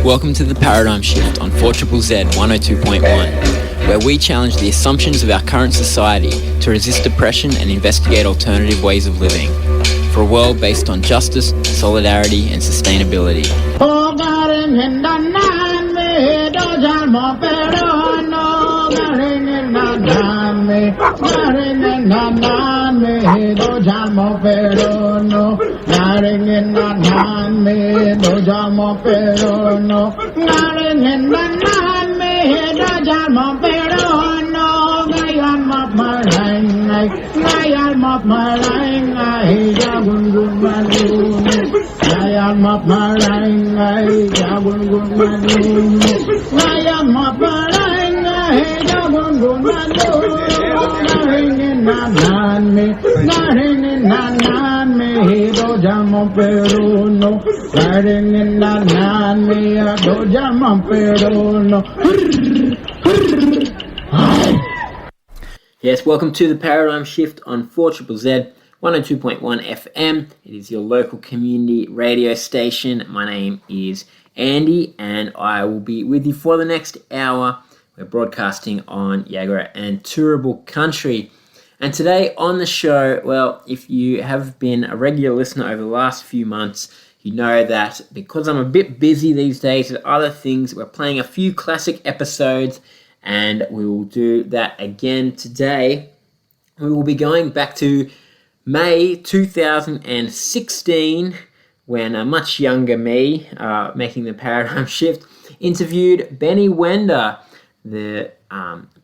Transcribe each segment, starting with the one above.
Welcome to the Paradigm Shift on 4ZZZ 102.1, where we challenge the assumptions of our current society to resist oppression and investigate alternative ways of living, for a world based on justice, solidarity and sustainability. Yes, welcome to the Paradigm Shift on 4ZZZ 102.1 FM. It is your local community radio station. My name is Andy and I will be with you for the next hour. We're broadcasting on Yagara and Turrbal country. And today on the show, well, if you have been a regular listener over the last few months, you know that because I'm a bit busy these days with other things, we're playing a few classic episodes and we will do that again today. We will be going back to May 2016 when a much younger me, making the paradigm shift, interviewed Benny Wenda, the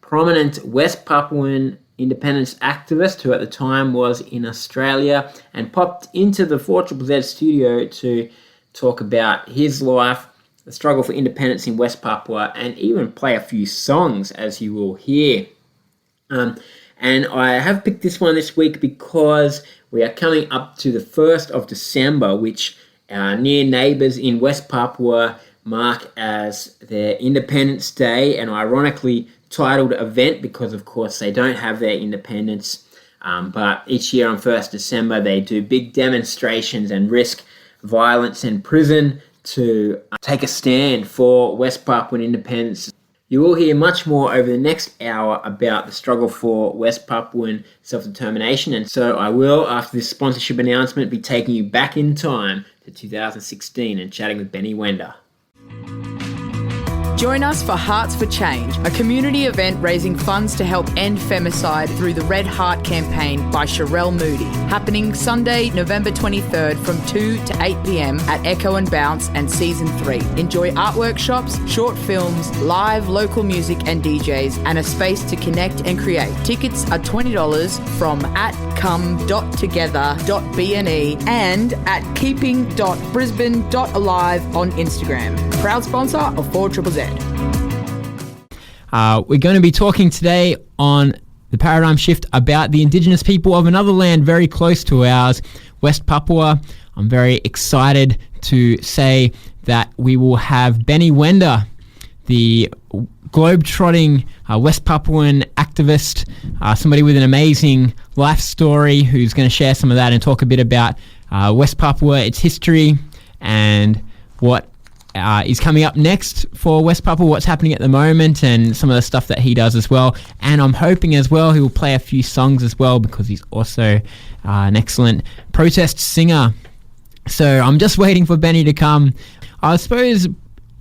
prominent West Papuan independence activist who at the time was in Australia, and popped into the 4ZZZ studio to talk about his life, the struggle for independence in West Papua, and even play a few songs, as you will hear. And I have picked this one this week because we are coming up to the 1st of December, which our near neighbours in West Papua mark as their Independence Day, an ironically titled event because, of course, they don't have their independence. But each year on 1st December, they do big demonstrations and risk violence and prison to take a stand for West Papuan independence. You will hear much more over the next hour about the struggle for West Papuan self-determination, and so I will, after this sponsorship announcement, be taking you back in time to 2016 and chatting with Benny Wenda. Join us for Hearts for Change, a community event raising funds to help end femicide through the Red Heart campaign by Sherelle Moody, happening Sunday, November 23rd from 2 to 8 p.m. at Echo and Bounce and Season 3. Enjoy art workshops, short films, live local music and DJs, and a space to connect and create. Tickets are $20 from at come.together.bne and at keeping.brisbane.alive on Instagram. Proud sponsor of 4ZZZ. We're going to be talking today on the Paradigm Shift about the Indigenous people of another land very close to ours, West Papua. I'm very excited to say that we will have Benny Wenda, the globe-trotting West Papuan activist, somebody with an amazing life story who's going to share some of that and talk a bit about West Papua, its history, and what is coming up next for West Papua, what's happening at the moment, and some of the stuff that he does as well. And I'm hoping as well he will play a few songs as well because he's also an excellent protest singer. So I'm just waiting for Benny to come. I suppose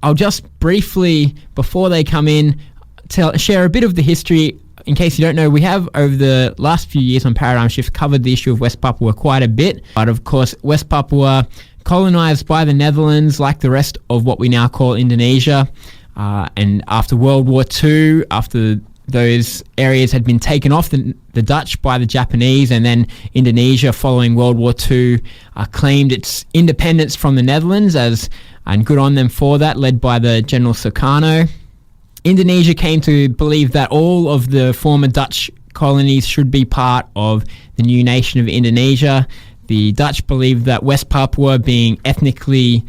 I'll just briefly, before they come in, share a bit of the history. In case you don't know, we have over the last few years on Paradigm Shift covered the issue of West Papua quite a bit. But of course, West Papua colonized by the Netherlands like the rest of what we now call Indonesia. And after World War II, after those areas had been taken off the Dutch by the Japanese, and then Indonesia following World War II claimed its independence from the Netherlands, and good on them for that, led by the General Sukarno. Indonesia came to believe that all of the former Dutch colonies should be part of the new nation of Indonesia. The Dutch believed that West Papua, being ethnically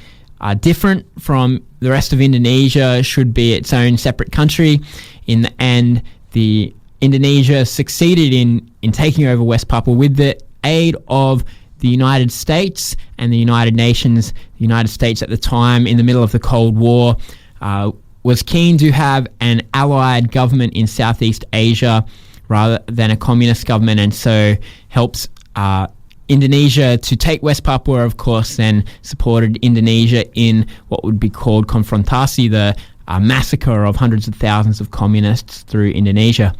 different from the rest of Indonesia, should be its own separate country. In the end, Indonesia succeeded in taking over West Papua with the aid of the United States and the United Nations. The United States at the time, in the middle of the Cold War, was keen to have an allied government in Southeast Asia rather than a communist government, and so helps Indonesia to take West Papua, of course, then supported Indonesia in what would be called konfrontasi, the massacre of hundreds of thousands of communists through Indonesia.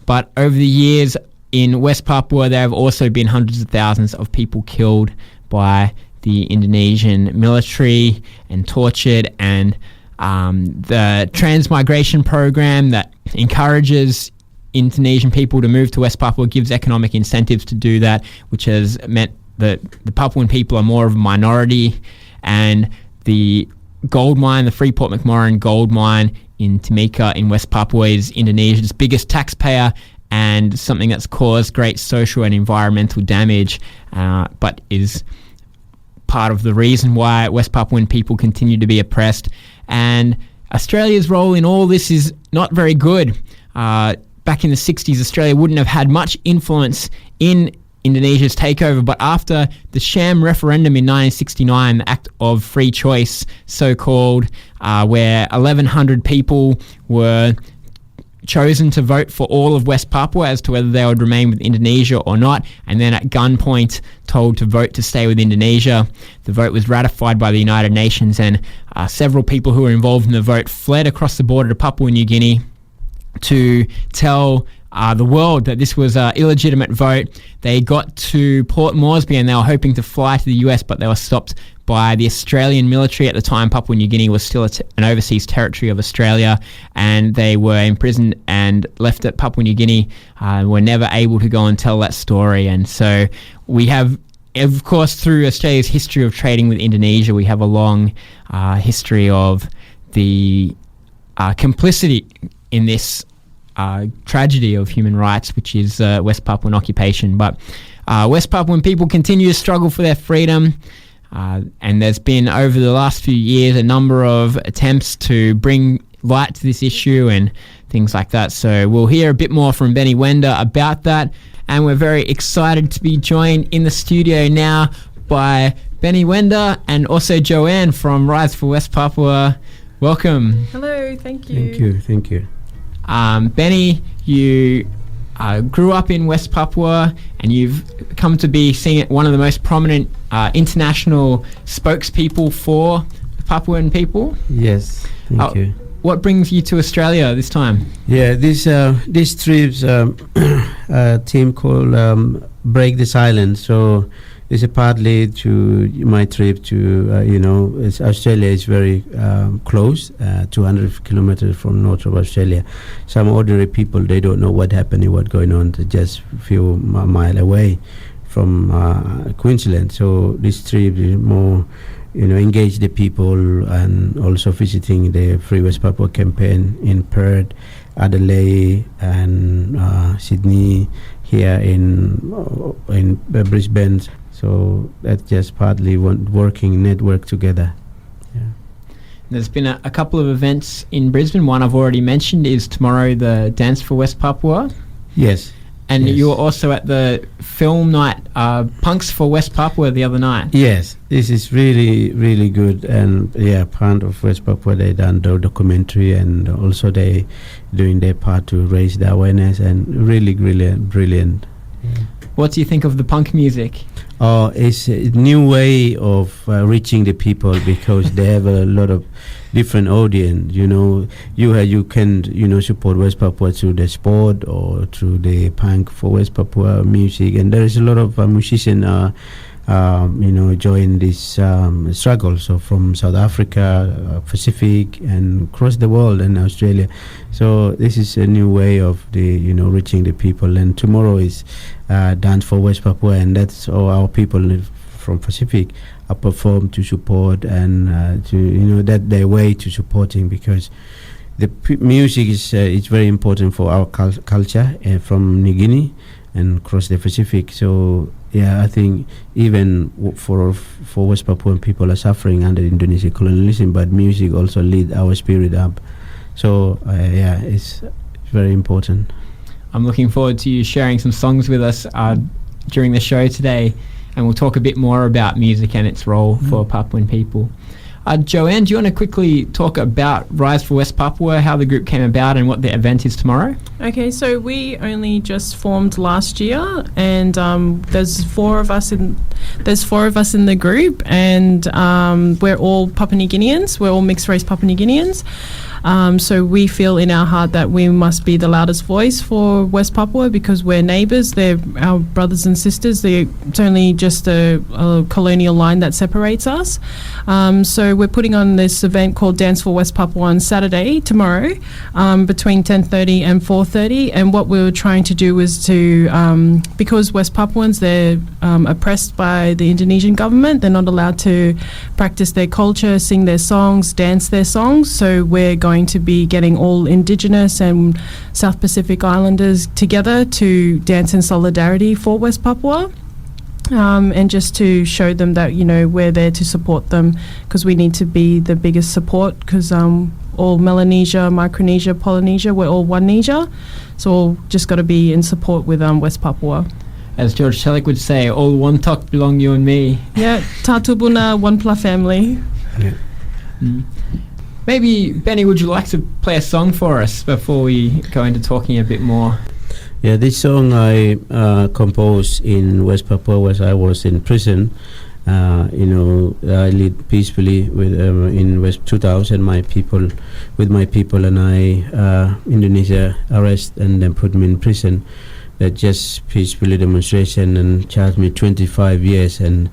But over the years in West Papua, there have also been hundreds of thousands of people killed by the Indonesian military and tortured, and the transmigration program that encourages Indonesian people to move to West Papua gives economic incentives to do that, which has meant that the Papuan people are more of a minority, and the gold mine, the Freeport McMoran gold mine in Timika in West Papua, is Indonesia's biggest taxpayer and something that's caused great social and environmental damage, but is part of the reason why West Papuan people continue to be oppressed. And Australia's role in all this is not very good. Back in the 60s, Australia wouldn't have had much influence in Indonesia's takeover, but after the sham referendum in 1969, the Act of Free Choice, so-called, where 1,100 people were chosen to vote for all of West Papua as to whether they would remain with Indonesia or not, and then at gunpoint told to vote to stay with Indonesia. The vote was ratified by the United Nations, and several people who were involved in the vote fled across the border to Papua New Guinea to tell the world that this was an illegitimate vote. They got to Port Moresby and they were hoping to fly to the US, but they were stopped by the Australian military. At the time, Papua New Guinea was still an overseas territory of Australia, and they were imprisoned and left at Papua New Guinea. Were never able to go and tell that story. And so we have, of course, through Australia's history of trading with Indonesia, we have a long history of the complicity in this tragedy of human rights, which is West Papuan occupation. But West Papuan people continue to struggle for their freedom, and there's been, over the last few years, a number of attempts to bring light to this issue and things like that. So we'll hear a bit more from Benny Wenda about that, and we're very excited to be joined in the studio now by Benny Wenda and also Joanne from Rise for West Papua. Welcome. Hello, thank you. Thank you. Benny, you grew up in West Papua, and you've come to be seen one of the most prominent international spokespeople for the Papuan people. Yes, thank you. What brings you to Australia this time? Yeah, this trip's a team called Break the Silence. So it's a partly to my trip to, Australia is very close, 200 kilometers from north of Australia. Some ordinary people, they don't know what's happening, what's going on, just a few miles away from Queensland. So this trip is more, engage the people, and also visiting the Free West Papua campaign in Perth, Adelaide, and Sydney, here in Brisbane. So that's just partly working network together. Yeah. There's been a couple of events in Brisbane. One I've already mentioned is tomorrow, the Dance for West Papua. Yes. And yes. you were also at the film night, Punks for West Papua, the other night. Yes, this is really, really good. And part of West Papua, they done the documentary, and also they doing their part to raise the awareness, and really brilliant. Yeah. What do you think of the punk music? Oh, it's a new way of reaching the people, because they have a lot of different audience. You can support West Papua through the sport or through the punk for West Papua music, and there is a lot of musicians join this struggle. So from South Africa, Pacific, and across the world, and Australia. So this is a new way of the reaching the people. And tomorrow is Dance for West Papua, and that's all our people from Pacific are performed to support, and that their way to supporting, because the music is very important for our culture from New Guinea and across the Pacific. So I think even for West Papuan people are suffering under Indonesian colonialism, but music also lead our spirit up. So it's very important. I'm looking forward to you sharing some songs with us during the show today. and we'll talk a bit more about music and its role for Papuan people. Joanne, do you want to quickly talk about Rise for West Papua, how the group came about and what the event is tomorrow? Okay, so we only just formed last year, and there's four of us in the group, and we're all Papua New Guineans. We're all mixed race Papua New Guineans. So we feel in our heart that we must be the loudest voice for West Papua because we're neighbours. They're our brothers and sisters. It's only just a colonial line that separates us. So we're putting on this event called Dance for West Papua on Saturday, tomorrow, between 10:30 and 4:30. And what we were trying to do was to, because West Papuans, they're oppressed by the Indonesian government. They're not allowed to practice their culture, sing their songs, dance their songs. So we're going to be getting all Indigenous and South Pacific Islanders together to dance in solidarity for West Papua. And just to show them that, we're there to support them because we need to be the biggest support because all Melanesia, Micronesia, Polynesia, we're all one Nesia. So all just got to be in support with West Papua. As George Selig would say, all one talk belong you and me. Yeah, Tatubuna, one pla family. Yeah. Maybe, Benny, would you like to play a song for us before we go into talking a bit more? Yeah, this song I composed in West Papua when I was in prison. I lived peacefully with in West 2000. My people and I, Indonesia arrest and then put me in prison. That just peacefully demonstration and charged me 25 years and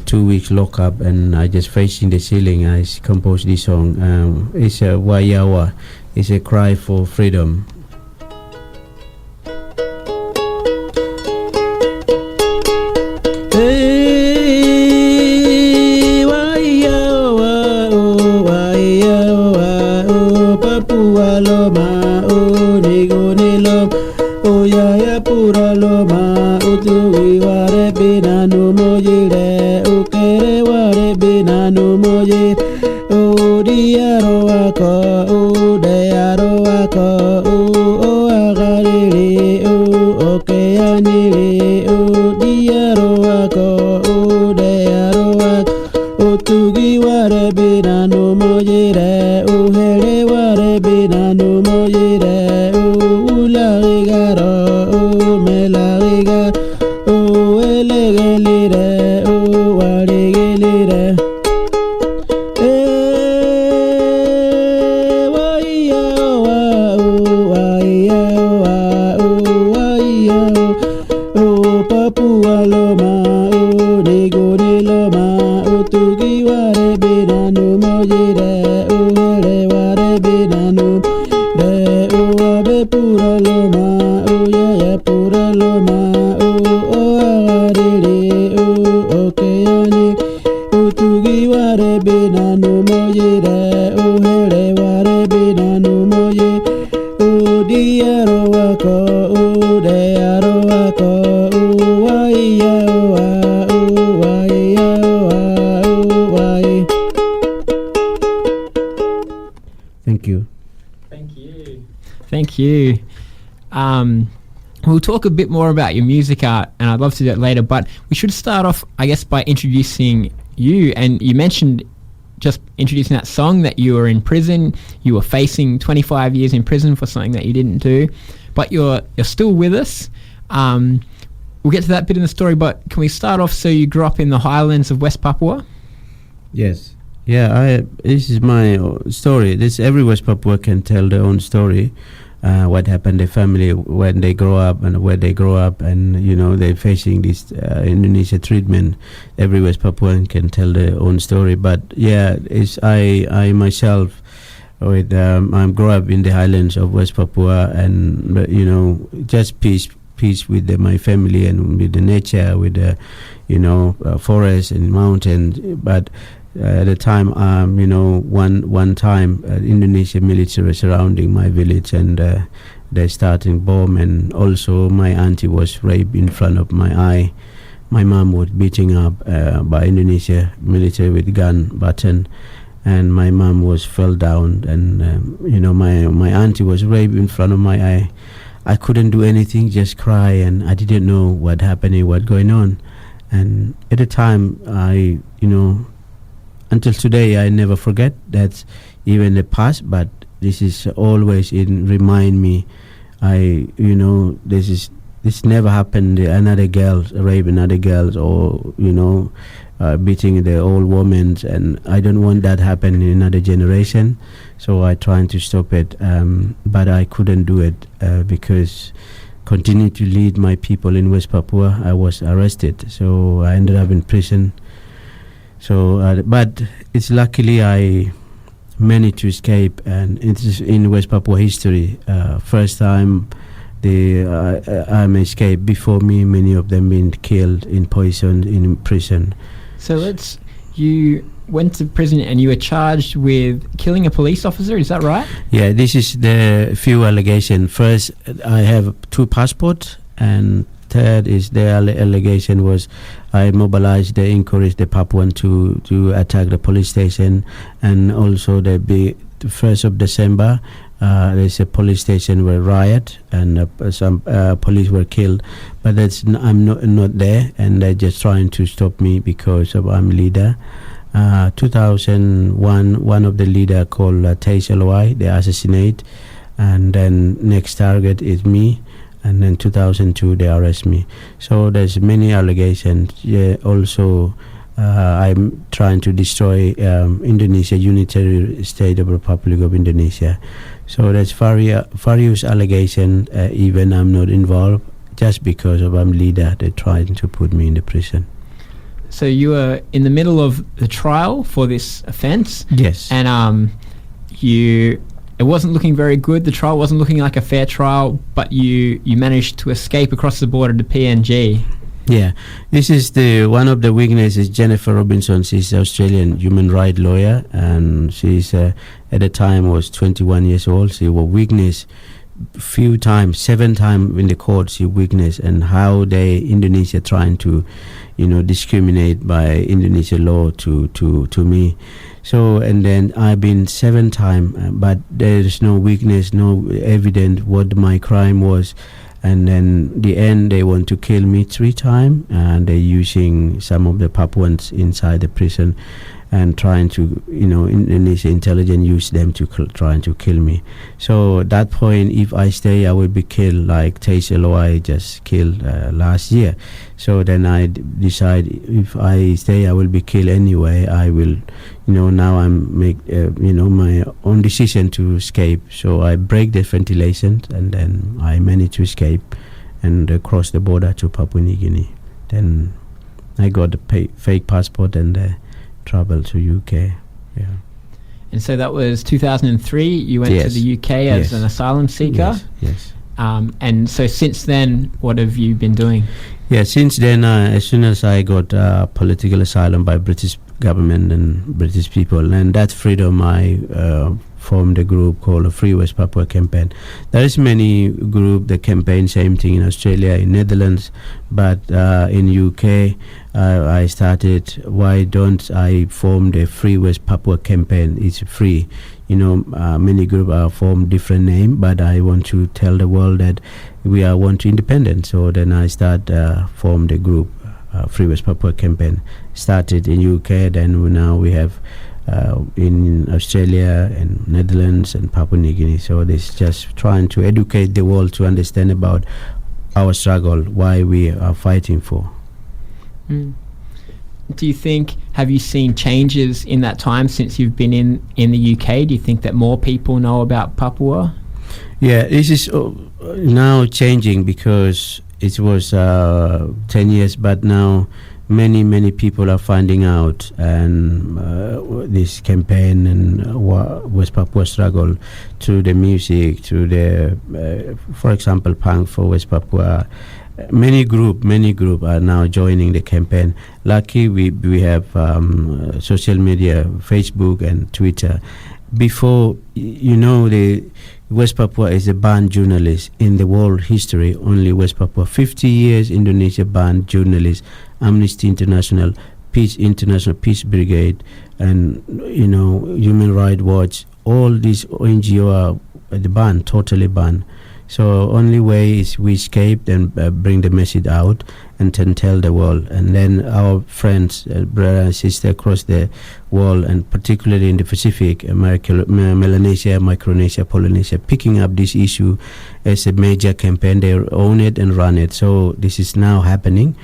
2 weeks lockup, and I just facing the ceiling. I composed this song. It's a Wayawa. It's a cry for freedom. Hey, Wayawa, oh, Wayawa, oh, Papua Loma, oh, Nigone Loma, oh, Yaya Pura Loma, Utuwi Ware Binanu Mojire, Ukere Ware Binanu Mojire, oh, Diaro Wako, oh, Diaro Wako, oh, Agariri, oh, Okeaniri, oh, Diaro Wako, oh, Diaro Wako, oh, Tugi Ware Binanu Mojire, oh, Hele Ware Binanu Mojire, oh, Ulagigaro, oh, Melagigaro, oh, Elegelire, oh, Warigilire. Papua Loma, oh, Nigori Loma, oh, Tugi Ware Binanu Mojire, oh, Hele Ware Binanu, Re, oh, Abe Pura Loma, oh, Yaya Pura Loma, oh, Agariri, oh, Okeani, oh, Tugi Ware Binanu Mojire, oh, Hele Ware Binanu Mojire, oh, Diaro Wako, oh, Diaro Wako, Thank you. Thank you. We'll talk a bit more about your music art, and I'd love to do that later, but we should start off, I guess, by introducing you. And you mentioned just introducing that song that you were in prison. You were facing 25 years in prison for something that you didn't do, but you're still with us. We'll get to that bit in the story, but can we start off, so you grew up in the highlands of West Papua? Yes. Yeah, this is my story. Every West Papua can tell their own story. What happened to their family when they grow up and where they grow up, and they're facing this Indonesia treatment. Every West Papuan can tell their own story. But yeah, I myself, I grew up in the highlands of West Papua, and just peace with my family and with the nature, with the forest and mountains. But at the time, one time, Indonesian military surrounding my village, and they starting bomb, and also my auntie was raped in front of my eye. My mom was beating up by Indonesia military with gun button, and my mom was fell down, and my auntie was raped in front of my eye. I couldn't do anything, just cry, and I didn't know what happening, what going on. And at the time, until today, I never forget that, even the past, but this is always remind me. This never happened. Another girl rape another girls, or beating the old women, and I don't want that happen in another generation. So I trying to stop it, but I couldn't do it because continue to lead my people in West Papua. I was arrested, so I ended up in prison. So, but it's luckily I managed to escape, and it's in West Papua history. First time I'm escaped. Before me, many of them been killed, poisoned in prison. So you went to prison and you were charged with killing a police officer, is that right? Yeah, this is the few allegations. First, I have 2 passports, and third is the allegation was I encouraged the Papuan to attack the police station, and also the 1st of December, there's a police station where riot and some police were killed, but I'm not there, and they're just trying to stop me because I'm leader. 2001, one of the leader called S4E28, they assassinate, and then next target is me, and then 2002 they arrest me. So there's many allegations. Yeah, also I'm trying to destroy Indonesia, unitary state of Republic of Indonesia. So there's various allegations. Even I'm not involved, just because I'm leader. They're trying to put me in the prison. So you were in the middle of the trial for this offence. Yes. And it wasn't looking very good. The trial wasn't looking like a fair trial, but you managed to escape across the border to PNG. Yeah, this is one of the weaknesses. Jennifer Robinson, she's an Australian human rights lawyer, and she's at the time was 21 years old. She was weakness few times, 7 times in the court. She weakness, and how Indonesia trying to, discriminate by Indonesian law to me. So, and then I've been 7 times, but there is no weakness, no evidence what my crime was. And then the end, they want to kill me 3 times, and they're using some of the Papuans inside the prison and trying to, Indonesia intelligence use them to trying to kill me. So at that point, if I stay, I will be killed like S4E28 just killed last year. So then I decide if I stay, I will be killed anyway. I will, now I'm make, my own decision to escape. So I break the ventilation, and then I manage to escape and cross the border to Papua New Guinea. Then I got the fake passport and travel to UK. Yeah. And so that was 2003. You went to the UK as an asylum seeker. Yes. And so since then, what have you been doing? Yeah, since then, as soon as I got political asylum by British government and British people, and that freedom, I formed a group called Free West Papua Campaign. There is many group that campaign same thing in Australia, in Netherlands, but in UK, I started. Why don't I form the Free West Papua Campaign? It's free. Many groups are formed different name, but I want to tell the world that we want to independent. So then I formed the group, Free West Papua Campaign. Started in UK, then now we have in Australia and Netherlands and Papua New Guinea. So this just trying to educate the world to understand about our struggle, why we are fighting for. Do you think, have you seen changes in that time since you've been in the UK? Do you think that more people know about Papua? Yeah, this is now changing, because it was 10 years, but now many people are finding out, and this campaign and West Papua struggle through the music, through the, for example, Punk for West Papua. Many group are now joining the campaign. Lucky we have social media, Facebook and Twitter. Before, the West Papua is a banned journalist in the world history. Only West Papua. 50 years Indonesia banned journalists. Amnesty International, International Peace Brigade, and Human Rights Watch. All these NGO are totally banned. So only way is we escape and bring the message out. and then tell the world. And then our friends, brother and sister across the world, and particularly in the Pacific, America, Melanesia, Micronesia, Polynesia, picking up this issue as a major campaign. They own it and run it. So this is now happening.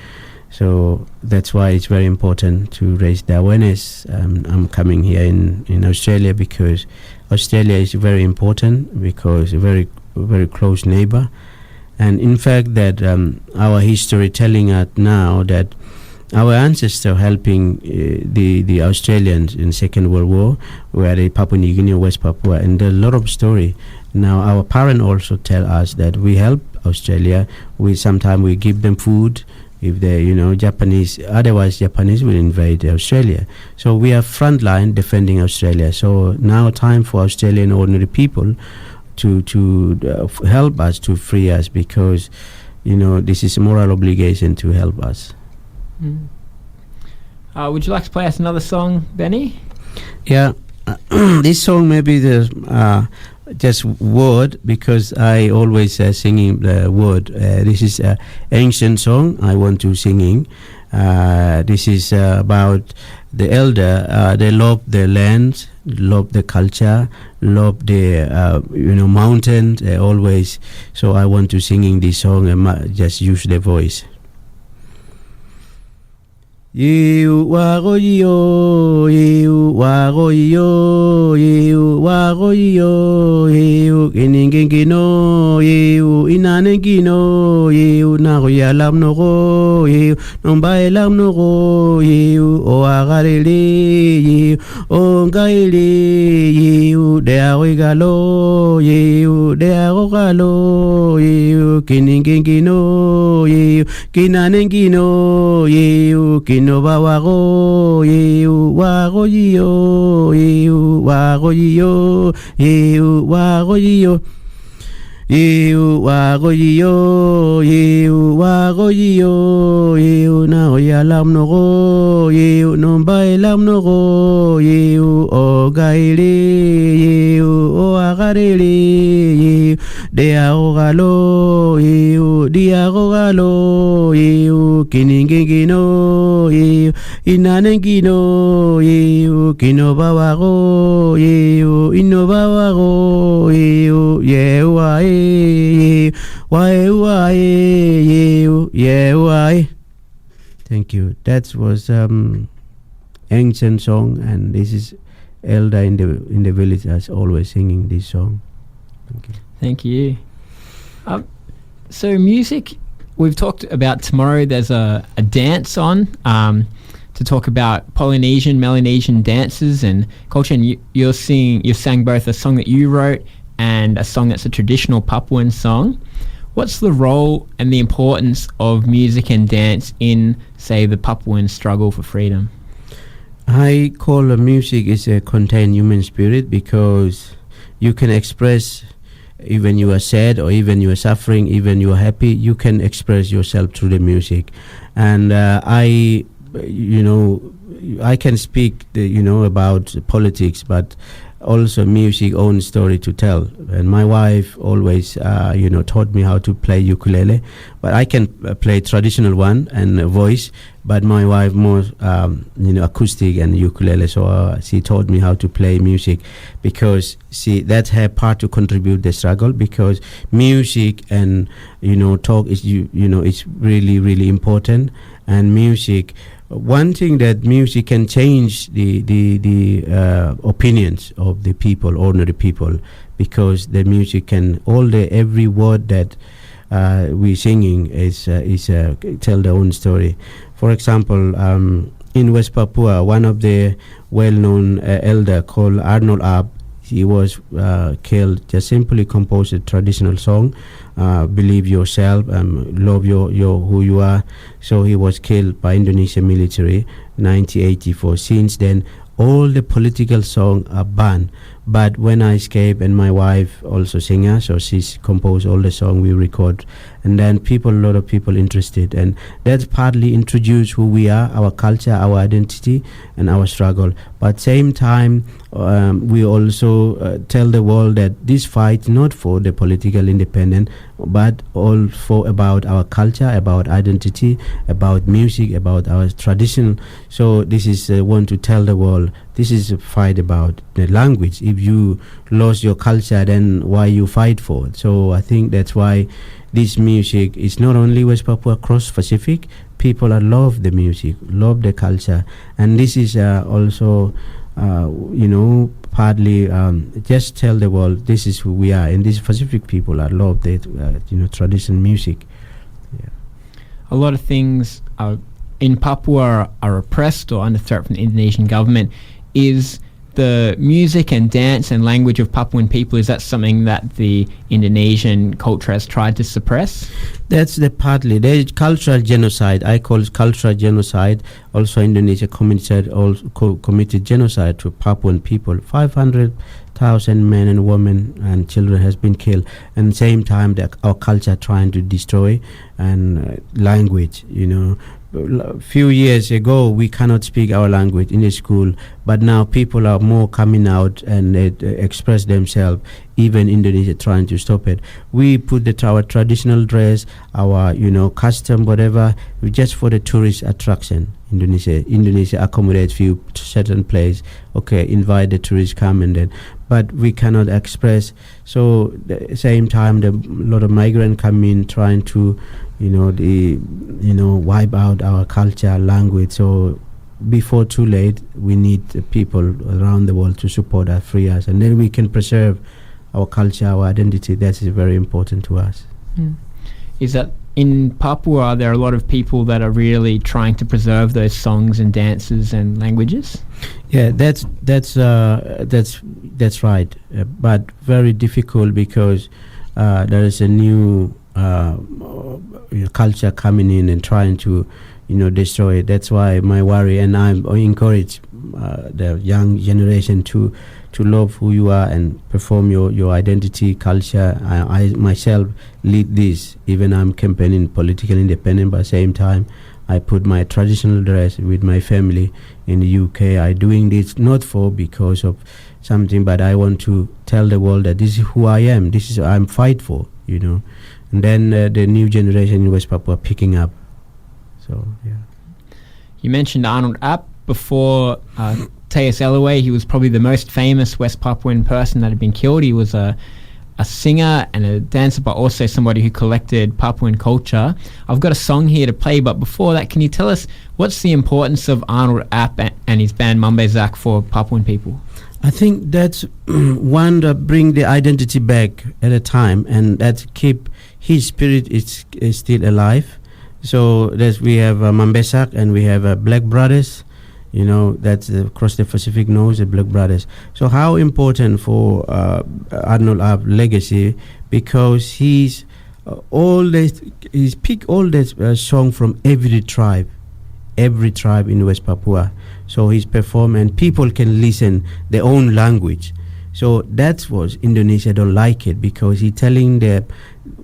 So that's why it's very important to raise the awareness. I'm coming here in Australia because Australia is very important, because a very, very close neighbor. And in fact that our history telling us now that our ancestors helping the Australians in Second World War were the Papua New Guinea, West Papua, and a lot of story. Now our parents also tell us that we help Australia. Sometimes we give them food. If they, Japanese, otherwise Japanese will invade Australia. So we are frontline defending Australia. So now time for Australian ordinary people to help us, to free us, because, this is a moral obligation to help us. Would you like to play us another song, Benny? Yeah, this song may be the just word, because I always singing the word. This is an ancient song I want to singing. This is about the elder. They love the land, love the culture, love the mountains always. So I want to singing this song and just use the voice. You wagoyo, you wagoyo, you wagoyo, you iningino, you inanengino, you nagoyalam nogo, you nombaelam nogo, you oagarele, you ongaile, you deagalo, you deagalo, you kiningino, you kinanengino, you no bawago you wago yo you wago yo you wago yo you wago yo you wago yo you na ya lam no go you no bailam no go you o gaile you o agarele you de agalo you dia galo you kiningino you inanengino you kino bawago you ino bawago you ye why you yeah why. Thank you. That was ancient song, and this is elder in the village as always singing this song. Thank you. So music, we've talked about tomorrow. There's a dance on to talk about Polynesian, Melanesian dances and culture. And you sang both a song that you wrote and a song that's a traditional Papuan song. What's the role and the importance of music and dance in, say, the Papuan struggle for freedom? I call music is a contained human spirit, because you can express, even you are sad or even you are suffering, even you are happy, you can express yourself through the music. And I can speak about politics, but also music own story to tell. And my wife always taught me how to play ukulele, but I can play traditional one and voice, but my wife more acoustic and ukulele. So she taught me how to play music, because that's her part to contribute the struggle, because music and talk is it's really, really important. And music, one thing that music can change the opinions of the people, ordinary people, because the music can every word that we singing is tell their own story. For example, in West Papua, one of the well-known elder called Arnold Ab, he was killed, just simply composed a traditional song, believe yourself, love your who you are. So he was killed by Indonesian military 1984. Since then, all the political songs are banned, But when I escape, and my wife also singer, so she's composed all the song we record, and then a lot of people interested, and that's partly introduce who we are, our culture, our identity, and our struggle. But same time, we also tell the world that this fight not for the political independence, but all for about our culture, about identity, about music, about our tradition. So this is want to tell the world this is a fight about the language. If you lost your culture, then why you fight for it? So I think that's why this music is not only West Papua, cross Pacific. People love the music, love the culture, and this is also, partly just tell the world this is who we are, and these Pacific people love the traditional music. Yeah. A lot of things in Papua are oppressed or under threat from the Indonesian government. Is the music and dance and language of Papuan people, is that something that the Indonesian culture has tried to suppress? That's partly. There is cultural genocide. I call it cultural genocide. Also, Indonesia committed genocide to Papuan people. 500,000 men and women and children has been killed. And same time, our culture trying to destroy and language. A few years ago, we cannot speak our language in the school, but now people are more coming out and express themselves. Even Indonesia trying to stop it. We put our traditional dress, our custom, whatever, just for the tourist attraction. Indonesia accommodates few certain place. Okay, invite the tourists come and then, but we cannot express. So the same time, a lot of migrants come in trying to wipe out our culture, language. So before too late, we need people around the world to support us, free us, and then we can preserve our culture, our identity. That is very important to us. Is that in Papua there are a lot of people that are really trying to preserve those songs and dances and languages? Yeah, that's right, but very difficult because there is a new culture coming in and trying to destroy it. That's why my worry, and I encourage the young generation to love who you are and perform your identity, culture. I myself lead this. Even I'm campaigning political independence, but at the same time I put my traditional dress with my family in the UK. I doing this not because of something, but I want to tell the world that this is who I am. This is I'm fight for, and then the new generation in West Papua picking up. So yeah. You mentioned Arnold App before. Teus Elaway, he was probably the most famous West Papuan person that had been killed. He was a singer and a dancer, but also somebody who collected Papuan culture. I've got a song here to play, but before that, can you tell us what's the importance of Arnold App and his band Mambezak for Papuan people? I think that's one that bring the identity back at a time, and that keep his spirit is still alive. So we have Mambezak and we have Black Brothers. That's across the Pacific knows the Black Brothers. So how important for Arnold App legacy, because he's picked all the song from every tribe in West Papua. So he's performed and people can listen their own language. So that was Indonesia don't like it, because he's telling them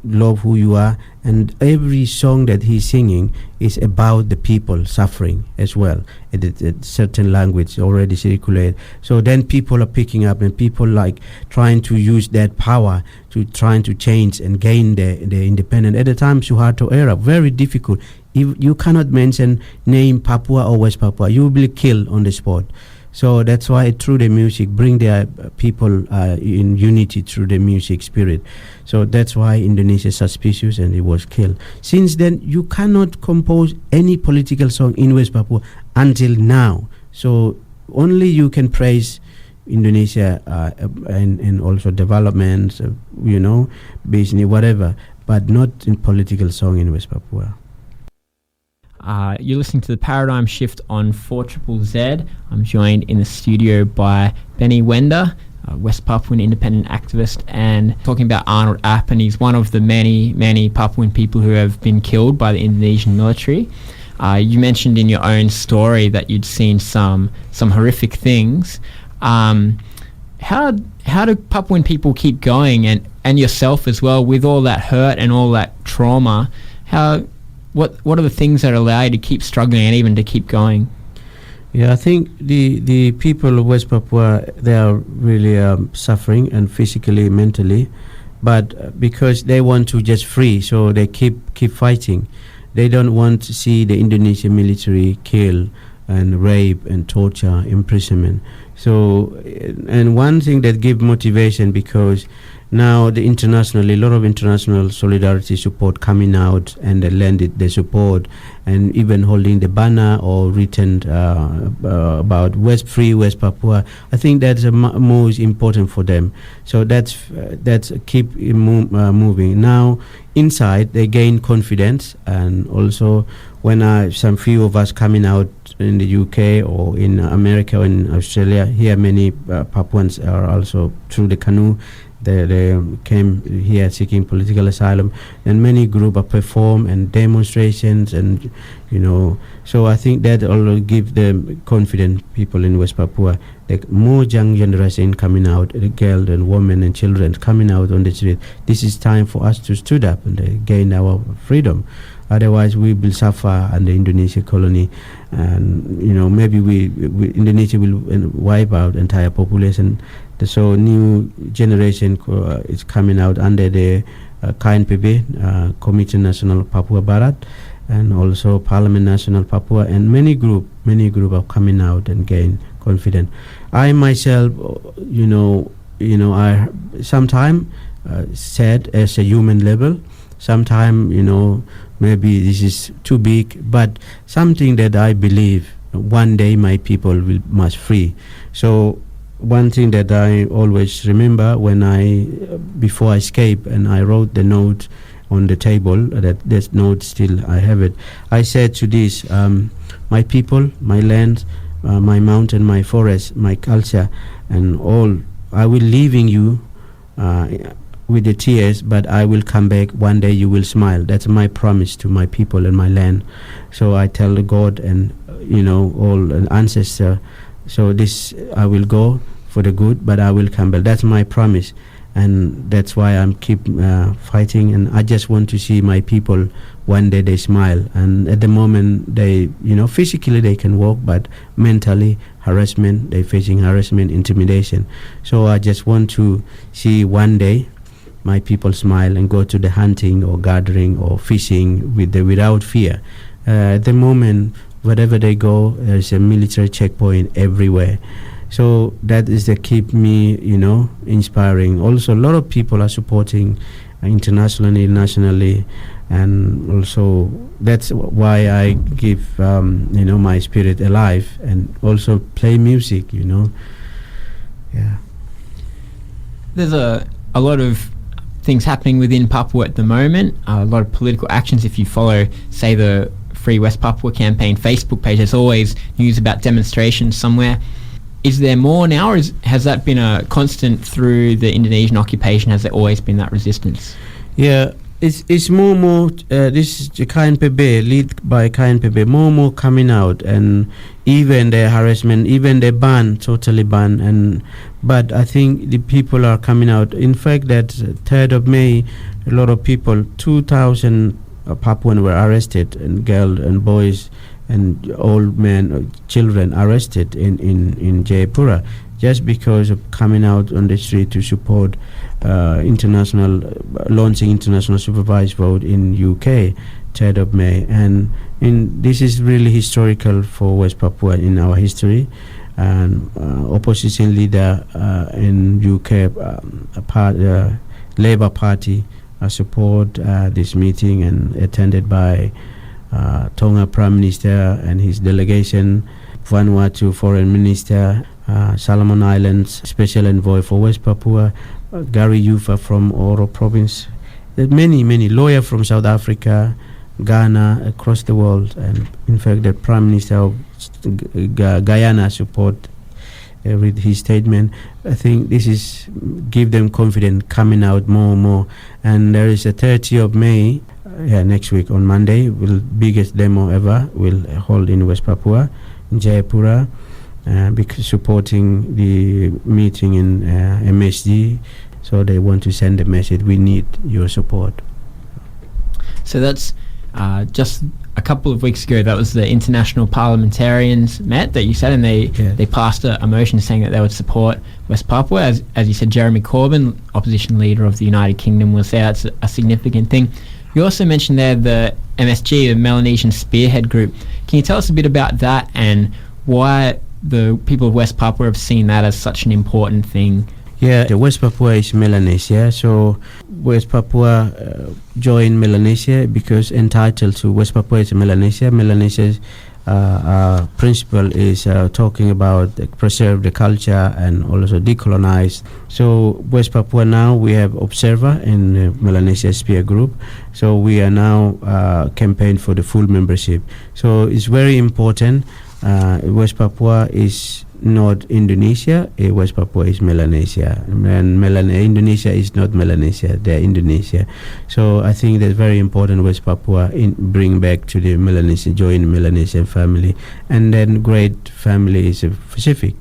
love who you are, and every song that he's singing is about the people suffering as well. A certain language already circulate. So then people are picking up, and people like trying to use that power to trying to change and gain the independence. At the time, Suharto era, very difficult. If you cannot mention name Papua or West Papua, you will be killed on the spot. So that's why through the music, bring the people in unity through the music spirit. So that's why Indonesia is suspicious and he was killed. Since then, you cannot compose any political song in West Papua until now. So only you can praise Indonesia and also developments, business, whatever, but not in political song in West Papua. You're listening to The Paradigm Shift on 4ZZZ. I'm joined in the studio by Benny Wenda, a West Papuan independent activist, and talking about Arnold App, and he's one of the many, many Papuan people who have been killed by the Indonesian military. You mentioned in your own story that you'd seen some horrific things. How how do Papuan people keep going, and yourself as well, with all that hurt and all that trauma? What are the things that allow you to keep struggling and even to keep going? Yeah, I think the people of West Papua, they are really suffering, and physically, mentally, but because they want to just free, so they keep fighting. They don't want to see the Indonesian military kill and rape and torture, imprisonment. So, and one thing that gives motivation, because now a lot of international solidarity support coming out, and they lended their support, and even holding the banner or written about Free West Papua. I think that's most important for them. So that's keep moving. Now inside they gain confidence, and also when some few of us coming out in the UK or in America or in Australia, here many Papuans are also through the canoe. They came here seeking political asylum, and many groups perform and demonstrations, and so I think that all give them confident people in West Papua. Like more young generation coming out, the girls and women and children coming out on the street. This is time for us to stood up and gain our freedom. Otherwise, we will suffer under Indonesia colony, and maybe Indonesia will wipe out entire population. So new generation is coming out under the KNPB, Committee Nasional Papua Barat, and also Parliament National Papua, and many group are coming out and gain confidence. I myself, I sometimes sad as a human level. Sometimes, maybe this is too big, but something that I believe one day my people must free. So one thing that I always remember before I escape, and I wrote the note on the table, that note still I have it. I said to this, my people, my land, my mountain, my forest, my culture, and all, I will leaving you with the tears, but I will come back. One day you will smile. That's my promise to my people and my land. So I tell God and all an ancestor. So this I will go for the good, but I will come back. That's my promise, and that's why I'm keep fighting. And I just want to see my people one day they smile. And at the moment they, physically they can walk, but mentally harassment, they facing harassment, intimidation. So I just want to see one day my people smile and go to the hunting or gathering or fishing without fear. At the moment, wherever they go, there's a military checkpoint everywhere. So that is the keep me, inspiring. Also, a lot of people are supporting internationally, nationally, and also that's why I give, my spirit alive, and also play music, Yeah. There's a lot of things happening within Papua at the moment, a lot of political actions. If you follow, say, the Free West Papua campaign Facebook page, there's always news about demonstrations somewhere. Is there more now, or has that been a constant through the Indonesian occupation? Has there always been that resistance? Yeah, it's more. This is the KNPB, lead by KNPB, more coming out, and even the harassment, even the ban, totally ban. But I think the people are coming out. In fact, that 3rd of May, a lot of people, 2,000 Papuan were arrested, and girls and boys and old men, children arrested in Jayapura, just because of coming out on the street to support launching international supervised vote in UK, 3rd of May. And this is really historical for West Papua in our history. And opposition leader in UK, Labour Party, support this meeting, and attended by Tonga Prime Minister and his delegation, Vanuatu Foreign Minister, Solomon Islands Special Envoy for West Papua, Gary Yufa from Oro Province, many lawyers from South Africa, Ghana, across the world, and in fact the Prime Minister of Guyana support with his statement. I think this is give them confidence coming out more and more. And there is a 30th of May, next week on Monday, biggest demo ever will hold in West Papua, in Jayapura. because supporting the meeting in MSG. So they want to send a message, we need your support. So that's just a couple of weeks ago, that was the international parliamentarians met that you said, and they passed a motion saying that they would support West Papua. As you said, Jeremy Corbyn, opposition leader of the United Kingdom, will say that's a significant thing. You also mentioned there the MSG, the Melanesian Spearhead Group. Can you tell us a bit about that and why the people of West Papua have seen that as such an important thing? Yeah, the West Papua is Melanesia, so West Papua joined Melanesia because entitled to West Papua is Melanesia. Melanesia's principle is talking about preserve the culture and also decolonize. So West Papua now, we have observer in Melanesia Spear Group, so we are now campaign for the full membership. So it's very important. West Papua is not Indonesia. West Papua is Melanesia, and Indonesia is not Melanesia. They're Indonesia. So I think that's very important. West Papua bring back to the Melanesia, join Melanesian family, and then great family is Pacific.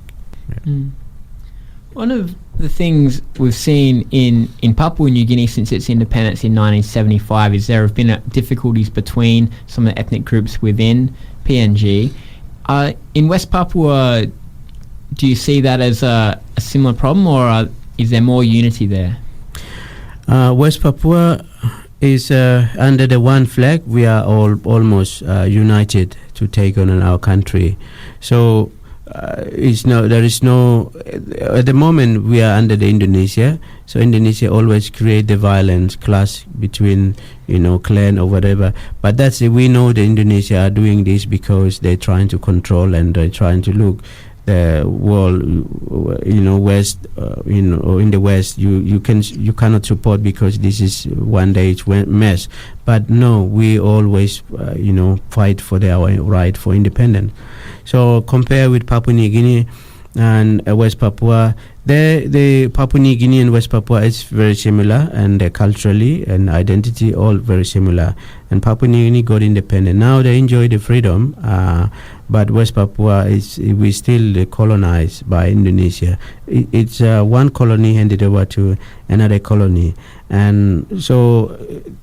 One of the things we've seen in Papua New Guinea since its independence in 1975 is there have been difficulties between some of the ethnic groups within PNG. In West Papua, do you see that as a similar problem, or is there more unity there? West Papua is under the one flag. We are all almost united to take on our country. So there is no at the moment we are under the Indonesia. So Indonesia always create the violence clash between clan or whatever. But we know the Indonesia are doing this because they're trying to control and they're trying to look the world, West, in the West, you cannot support because this is one day it's mess. But no, we always, fight for our right for independence. So compare with Papua New Guinea and West Papua, the Papua New Guinea and West Papua is very similar, and culturally and identity all very similar. And Papua New Guinea got independent. Now they enjoy the freedom, but West Papua we still colonized by Indonesia. It's one colony handed over to another colony, and so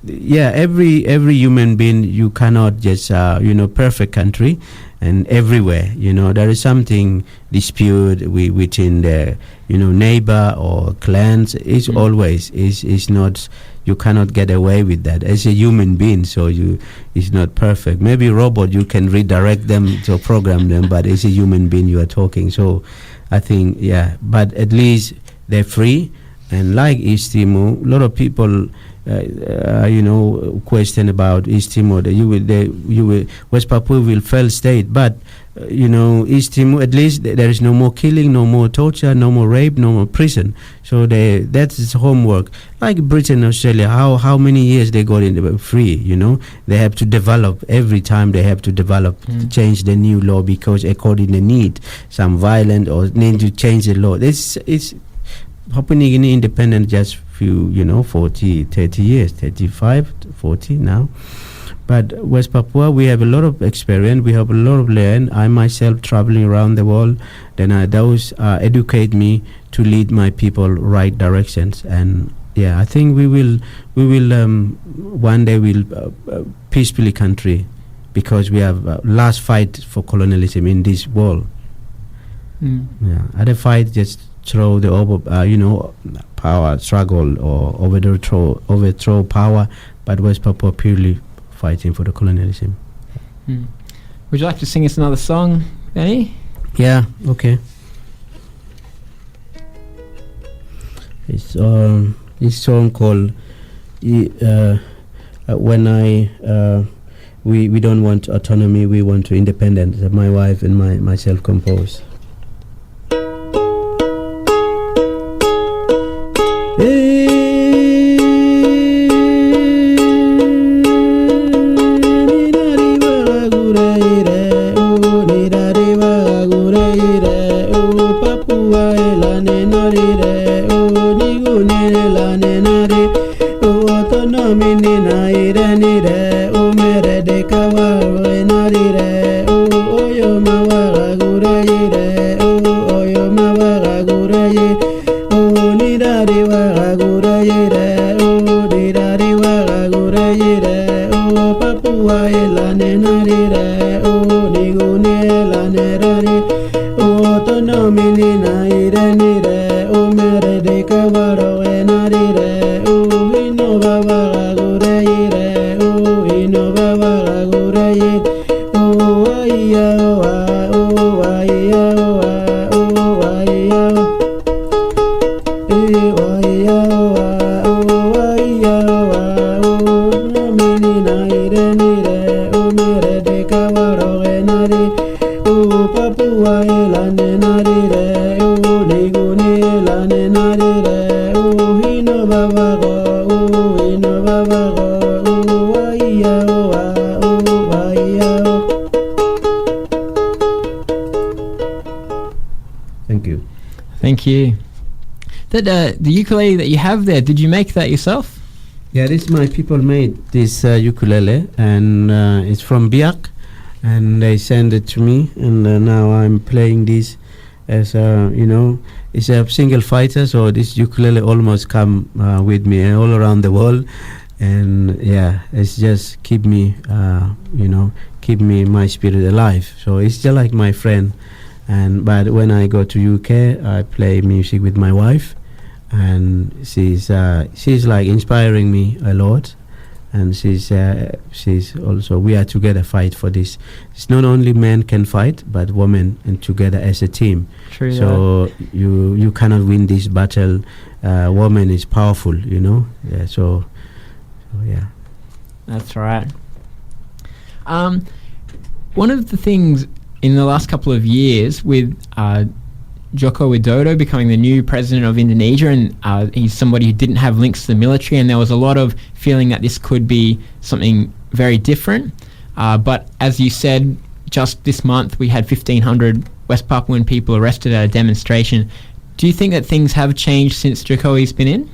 every human being, you cannot just perfect country. And everywhere, there is something dispute within the, neighbor or clans. It's always is not. You cannot get away with that as a human being. So it's not perfect. Maybe robot you can redirect them to program them, but as a human being you are talking. So I think but at least they're free. And like East Timor, a lot of people. Question about East Timor. West Papua will fail state, but East Timor, at least there is no more killing, no more torture, no more rape, no more prison. So that's homework. Like Britain, Australia, how many years they got in free? They have to develop every time. They have to develop to change the new law because according they need some violence or need to change the law. It's Papua New Guinea independent just few 40, 30 years, 35, 40 now. But West Papua, we have a lot of experience, we have a lot of learn. I myself traveling around the world, then those educate me to lead my people right directions. And I think we will one day we'll peacefully country, because we have last fight for colonialism in this world. Other fight just throw the power struggle or overthrow power, but West Papua purely fighting for the colonialism. Would you like to sing us another song, Benny? Yeah, okay. It's this song called when we don't want autonomy, we want to independence, that my wife and myself composed. Kawa, yire o di da di wa ga gure yire o Papua ela ne na rire o ni gu ne la ne ra ri o to no mi ni na ire ni re o mere de ka wa ro e na rire o hi no ba ba ga gure yire o hi no ba ba ga gure yire o ai ya wa o ai ya wa o ai ya Thank you. Thank you. That the ukulele that you have there, did you make that yourself? Yeah, this my people made this ukulele, and it's from Biak, and they sent it to me, and now I'm playing this as it's a single fighter, so this ukulele almost come with me all around the world, and yeah, it's just keep me my spirit alive. So it's just like my friend, but when I go to UK, I play music with my wife. And she's like inspiring me a lot, and she's also, we are together fight for this. It's not only men can fight, but women and together as a team. True. So you cannot win this battle. Woman is powerful, Yeah. So yeah. That's right. One of the things in the last couple of years with Joko Widodo becoming the new president of Indonesia, and he's somebody who didn't have links to the military, and there was a lot of feeling that this could be something very different. But as you said, just this month we had 1,500 West Papuan people arrested at a demonstration. Do you think that things have changed since Jokowi's been in?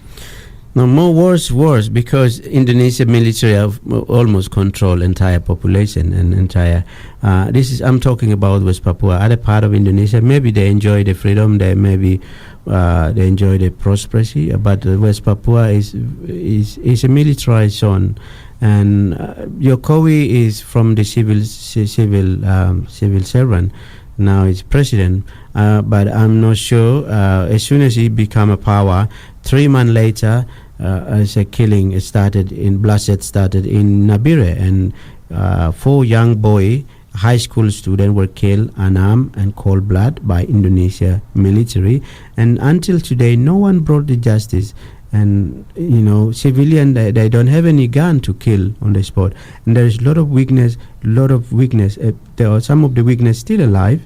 No, more worse, because Indonesia military have almost control entire population and entire. I'm talking about West Papua. Other part of Indonesia, maybe they enjoy the freedom. They enjoy the prosperity. But West Papua is a militarized zone, and Jokowi is from the civil servant. Now he's president, but I'm not sure. As soon as he become a power, 3 months later, as a killing bloodshed started in Nabire, and 4 young boy, high school students were killed unarmed and cold blood by Indonesia military, and until today no one brought the justice. And civilian, they don't have any gun to kill on the spot, and there is a lot of weakness. There are some of the weakness still alive,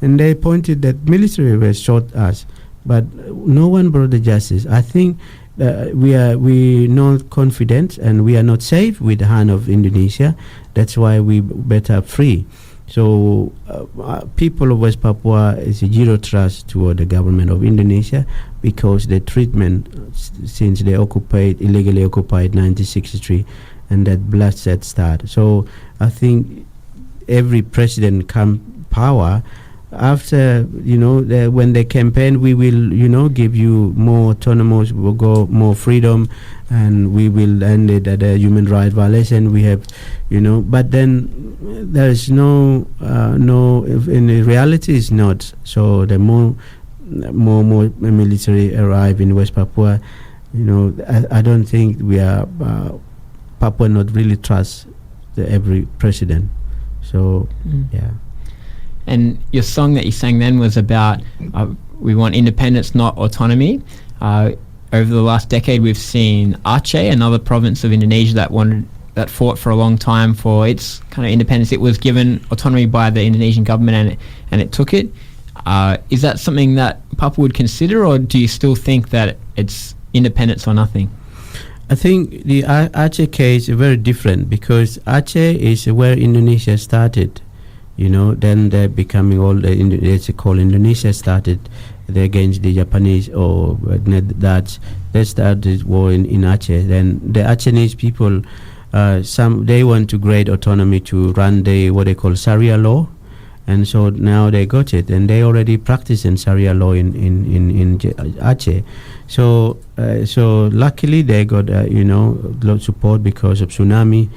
and they pointed that military were shot us, but no one brought the justice. I think we not confident, and we are not safe with the hand of Indonesia. That's why we better free. So people of West Papua is zero trust toward the government of Indonesia, because the treatment since they illegally occupied 1963, and that bloodshed started. So I think every president come power after when they campaign, we will give you more autonomous, we'll go more freedom, and we will end it at a human rights violation. We have but then there is no in the reality is not. So the more military arrive in West Papua, I don't think we are Papua not really trust every president. So yeah. And your song that you sang then was about we want independence, not autonomy. Over the last decade, we've seen Aceh, another province of Indonesia that fought for a long time for its kind of independence. It was given autonomy by the Indonesian government, and it took it. Is that something that Papua would consider, or do you still think that it's independence or nothing? I think the Aceh case is very different, because Aceh is where Indonesia started. Then they're becoming all it's called Indonesia started against the Japanese or Dutch. They started war in Aceh. Then the Achenese people, they want to grant autonomy to run what they call Sharia law, and so now they got it, and they already practice in Sharia law in Aceh. So luckily they got a lot of support because of tsunami.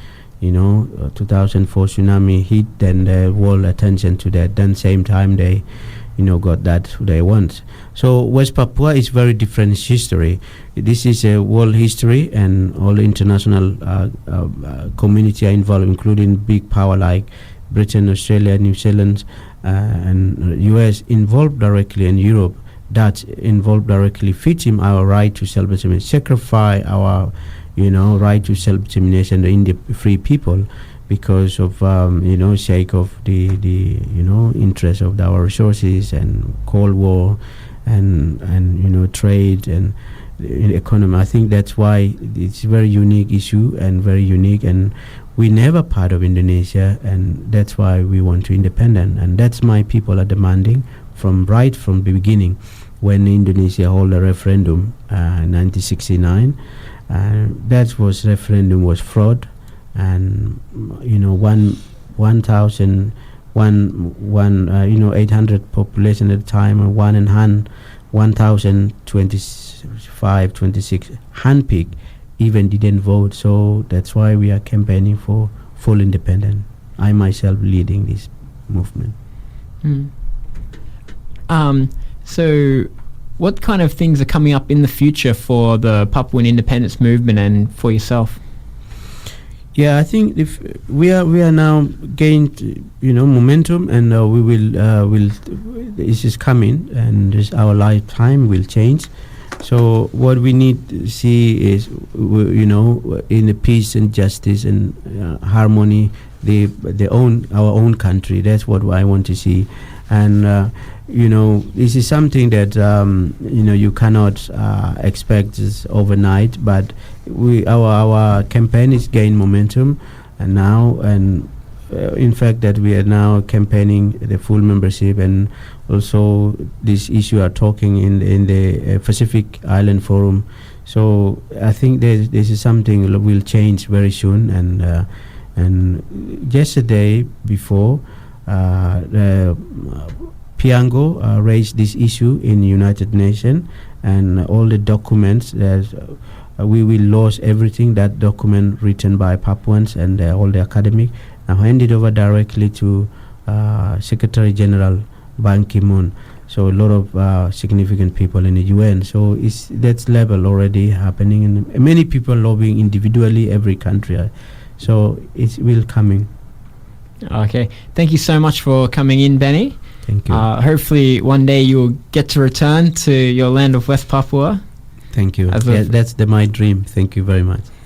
2004 tsunami hit, then the world attention to that. Then same time they got that they want. So West Papua is very different history. This is a world history, and all international community are involved, including big power like Britain, Australia, New Zealand, and US involved directly, and Europe that involved directly, fitting our right to self-determination, sacrifice our right to self-determination in the free people because of sake of the interest of our resources and Cold War and trade and economy. I think that's why it's a very unique issue and very unique, and we never part of Indonesia, and that's why we want to independent, and that's my people are demanding from the beginning when Indonesia hold a referendum 1969. That referendum was fraud, and 800 population at the time, and 1,025, 26 handpicked even didn't vote. So that's why we are campaigning for full independence. I myself leading this movement. So what kind of things are coming up in the future for the Papuan independence movement and for yourself? Yeah, I think if we are now gained momentum, and we will this is coming, and our lifetime will change. So what we need to see is in the peace and justice and harmony, our own country. That's what I want to see, and this is something that you cannot expect overnight, but our campaign is gain momentum, and now, and in fact that we are now campaigning the full membership, and also this issue are talking in the Pacific Island Forum. So I think this is something that will change very soon, and yesterday before the Piango raised this issue in United Nations, and all the documents that we will lose everything, that document written by Papuans and all the academic, now handed over directly to Secretary General Ban Ki-moon. So a lot of significant people in the UN. So that's level already happening, and many people lobbying individually every country. So it will coming. Okay, thank you so much for coming in, Benny. Thank you. Hopefully one day you'll get to return to your land of West Papua. Thank you. That's my dream. Thank you very much.